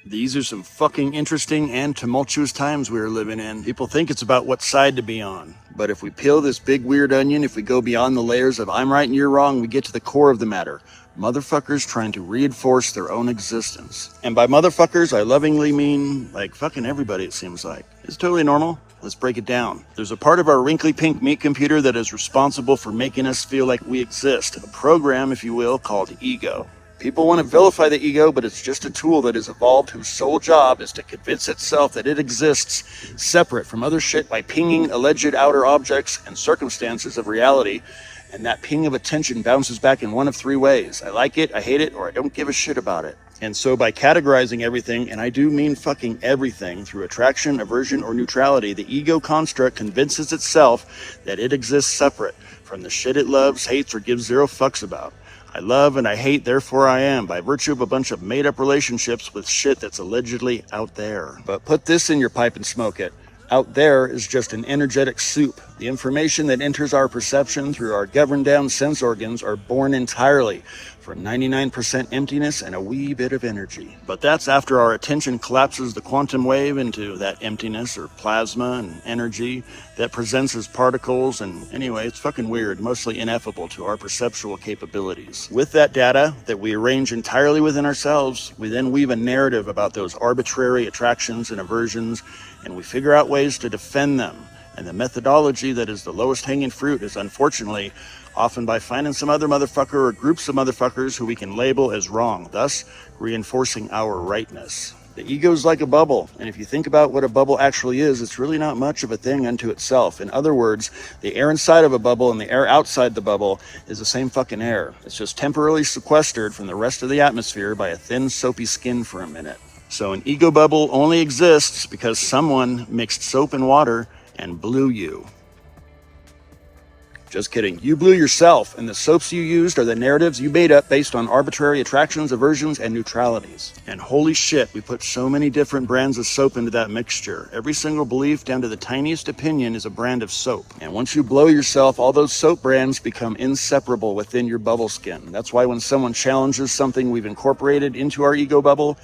These are some fucking interesting and tumultuous times we are living in. People think it's about what side to be on. But if we peel this big weird onion, if we go beyond the layers of I'm right and you're wrong, we get to the core of the matter. Motherfuckers trying to reinforce their own existence. And by motherfuckers, I lovingly mean, like, fucking everybody, it seems like. It's totally normal. Let's break it down. There's a part of our wrinkly pink meat computer that is responsible for making us feel like we exist. A program, if you will, called ego. People want to vilify the ego, but it's just a tool that has evolved whose sole job is to convince itself that it exists separate from other shit by pinging alleged outer objects and circumstances of reality, and that ping of attention bounces back in one of three ways. I like it, I hate it, or I don't give a shit about it. And so by categorizing everything, and I do mean fucking everything, through attraction, aversion, or neutrality, the ego construct convinces itself that it exists separate from the shit it loves, hates, or gives zero fucks about. I love and I hate, therefore I am, by virtue of a bunch of made-up relationships with shit that's allegedly out there. But put this in your pipe and smoke it. Out there is just an energetic soup. The information that enters our perception through our governed-down sense organs are born entirely from 99% emptiness and a wee bit of energy. But that's after our attention collapses the quantum wave into that emptiness or plasma and energy that presents as particles, and anyway, it's fucking weird, mostly ineffable to our perceptual capabilities. With that data that we arrange entirely within ourselves, we then weave a narrative about those arbitrary attractions and aversions, and we figure out ways to defend them. And the methodology that is the lowest hanging fruit is, unfortunately, often by finding some other motherfucker or groups of motherfuckers who we can label as wrong, thus reinforcing our rightness. The ego's like a bubble, and if you think about what a bubble actually is, it's really not much of a thing unto itself. In other words, the air inside of a bubble and the air outside the bubble is the same fucking air. It's just temporarily sequestered from the rest of the atmosphere by a thin, soapy skin for a minute. So an ego bubble only exists because someone mixed soap and water and blew you. Just kidding. You blew yourself, and the soaps you used are the narratives you made up based on arbitrary attractions, aversions, and neutralities. And holy shit, we put so many different brands of soap into that mixture. Every single belief, down to the tiniest opinion, is a brand of soap. And once you blow yourself, all those soap brands become inseparable within your bubble skin. That's why when someone challenges something we've incorporated into our ego bubble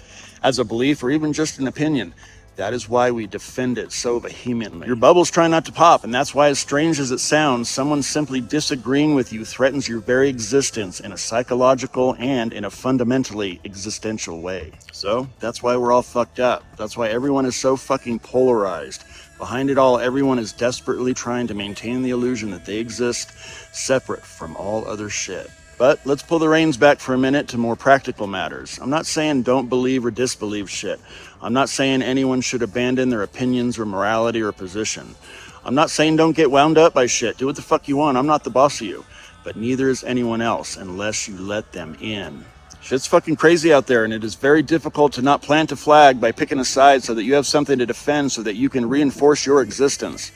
as a belief or even just an opinion, that is why we defend it so vehemently. Your bubble's trying not to pop, and that's why, as strange as it sounds, someone simply disagreeing with you threatens your very existence in a psychological and in a fundamentally existential way. So, that's why we're all fucked up. That's why everyone is so fucking polarized. Behind it all, everyone is desperately trying to maintain the illusion that they exist separate from all other shit. But let's pull the reins back for a minute to more practical matters. I'm not saying don't believe or disbelieve shit. I'm not saying anyone should abandon their opinions or morality or position. I'm not saying don't get wound up by shit. Do what the fuck you want. I'm not the boss of you. But neither is anyone else unless you let them in. Shit's fucking crazy out there, and it is very difficult to not plant a flag by picking a side so that you have something to defend so that you can reinforce your existence.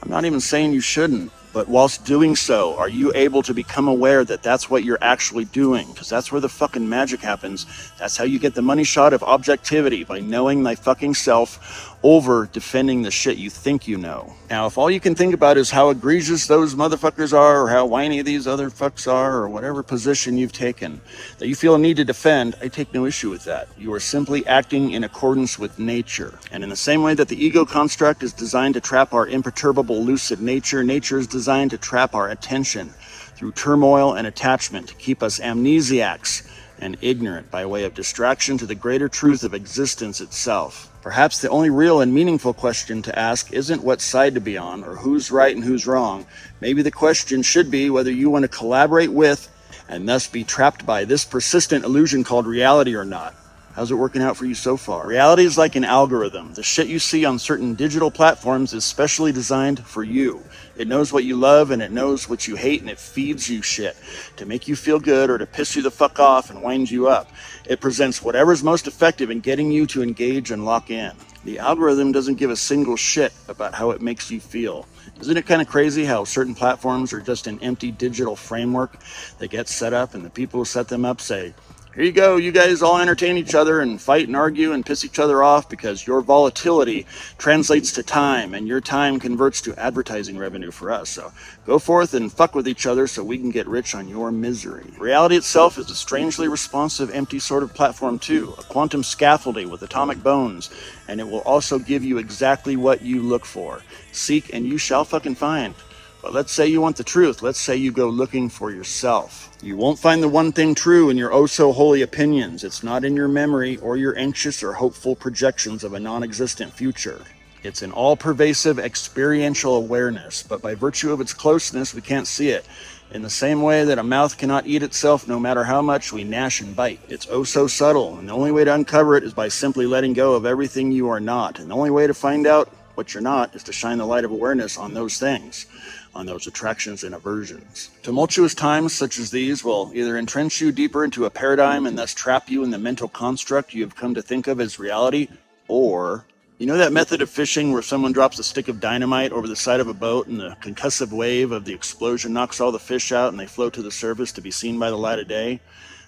I'm not even saying you shouldn't. But whilst doing so, are you able to become aware that that's what you're actually doing? Because that's where the fucking magic happens. That's how you get the money shot of objectivity, by knowing thy fucking self over defending the shit you think you know. Now, if all you can think about is how egregious those motherfuckers are, or how whiny these other fucks are, or whatever position you've taken that you feel a need to defend, I take no issue with that. You are simply acting in accordance with nature. And in the same way that the ego construct is designed to trap our imperturbable, lucid nature, nature is designed to trap our attention through turmoil and attachment to keep us amnesiacs and ignorant by way of distraction to the greater truth of existence itself. Perhaps the only real and meaningful question to ask isn't what side to be on or who's right and who's wrong. Maybe the question should be whether you want to collaborate with and thus be trapped by this persistent illusion called reality or not. How's it working out for you so far? Reality is like an algorithm. The shit you see on certain digital platforms is specially designed for you. It knows what you love and it knows what you hate, and it feeds you shit to make you feel good or to piss you the fuck off and wind you up. It presents whatever's most effective in getting you to engage and lock in. The algorithm doesn't give a single shit about how it makes you feel. Isn't it kind of crazy how certain platforms are just an empty digital framework that gets set up, and the people who set them up say, Here you go. You guys all entertain each other and fight and argue and piss each other off because your volatility translates to time and your time converts to advertising revenue for us. So go forth and fuck with each other so we can get rich on your misery. Reality itself is a strangely responsive, empty sort of platform too, a quantum scaffolding with atomic bones, and it will also give you exactly what you look for. Seek and you shall fucking find. But let's say you want the truth. Let's say you go looking for yourself. You won't find the one thing true in your oh-so-holy opinions. It's not in your memory or your anxious or hopeful projections of a non-existent future. It's an all-pervasive experiential awareness, but by virtue of its closeness, we can't see it. In the same way that a mouth cannot eat itself no matter how much we gnash and bite. It's oh so subtle, and the only way to uncover it is by simply letting go of everything you are not. And the only way to find out what you're not is to shine the light of awareness on those things, on those attractions and aversions. Tumultuous times such as these will either entrench you deeper into a paradigm and thus trap you in the mental construct you have come to think of as reality, or, you know that method of fishing where someone drops a stick of dynamite over the side of a boat and the concussive wave of the explosion knocks all the fish out and they float to the surface to be seen by the light of day?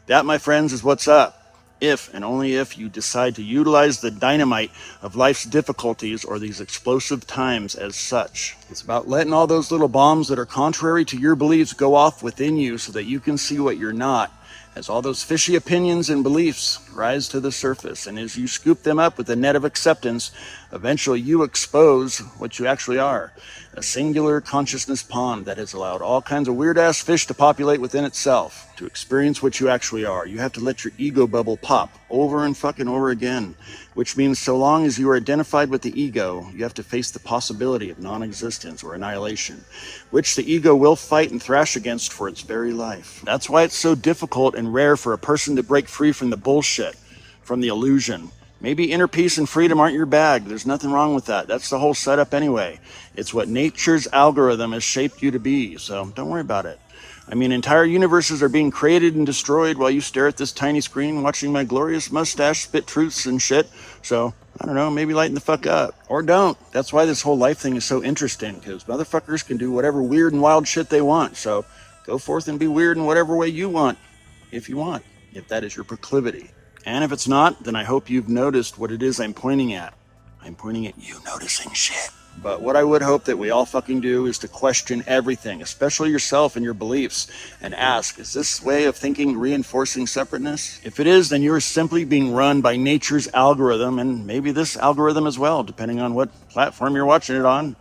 That, my friends, is what's up. If and only if you decide to utilize the dynamite of life's difficulties or these explosive times as such. It's about letting all those little bombs that are contrary to your beliefs go off within you so that you can see what you're not, as all those fishy opinions and beliefs rise to the surface. And as you scoop them up with the net of acceptance, eventually you expose what you actually are. A singular consciousness pond that has allowed all kinds of weird-ass fish to populate within itself, to experience what you actually are. You have to let your ego bubble pop over and fucking over again, which means so long as you are identified with the ego, you have to face the possibility of non-existence or annihilation, which the ego will fight and thrash against for its very life. That's why it's so difficult and rare for a person to break free from the bullshit, from the illusion. Maybe inner peace and freedom aren't your bag. There's nothing wrong with that. That's the whole setup anyway. It's what nature's algorithm has shaped you to be, so don't worry about it. I mean, entire universes are being created and destroyed while you stare at this tiny screen watching my glorious mustache spit truths and shit. So, I don't know, maybe lighten the fuck up. Or don't. That's why this whole life thing is so interesting, because motherfuckers can do whatever weird and wild shit they want. So, go forth and be weird in whatever way you want, if that is your proclivity. And if it's not, then I hope you've noticed what it is I'm pointing at. I'm pointing at you noticing shit. But what I would hope that we all fucking do is to question everything, especially yourself and your beliefs, and ask, is this way of thinking reinforcing separateness? If it is, then you're simply being run by nature's algorithm, and maybe this algorithm as well, depending on what platform you're watching it on.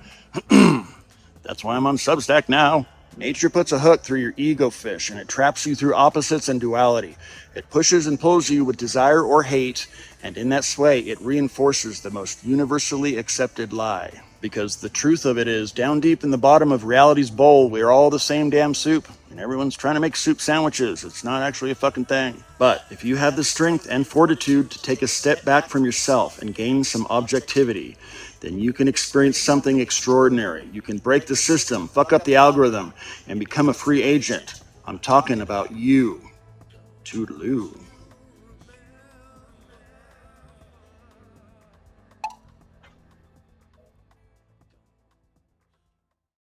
That's why I'm on Substack now. Nature puts a hook through your ego fish, and it traps you through opposites and duality. It pushes and pulls you with desire or hate, and in that sway, it reinforces the most universally accepted lie. Because the truth of it is, down deep in the bottom of reality's bowl, we're all the same damn soup, and everyone's trying to make soup sandwiches. It's not actually a fucking thing. But if you have the strength and fortitude to take a step back from yourself and gain some objectivity, then you can experience something extraordinary. You can break the system, fuck up the algorithm, and become a free agent. I'm talking about you. Toodaloo.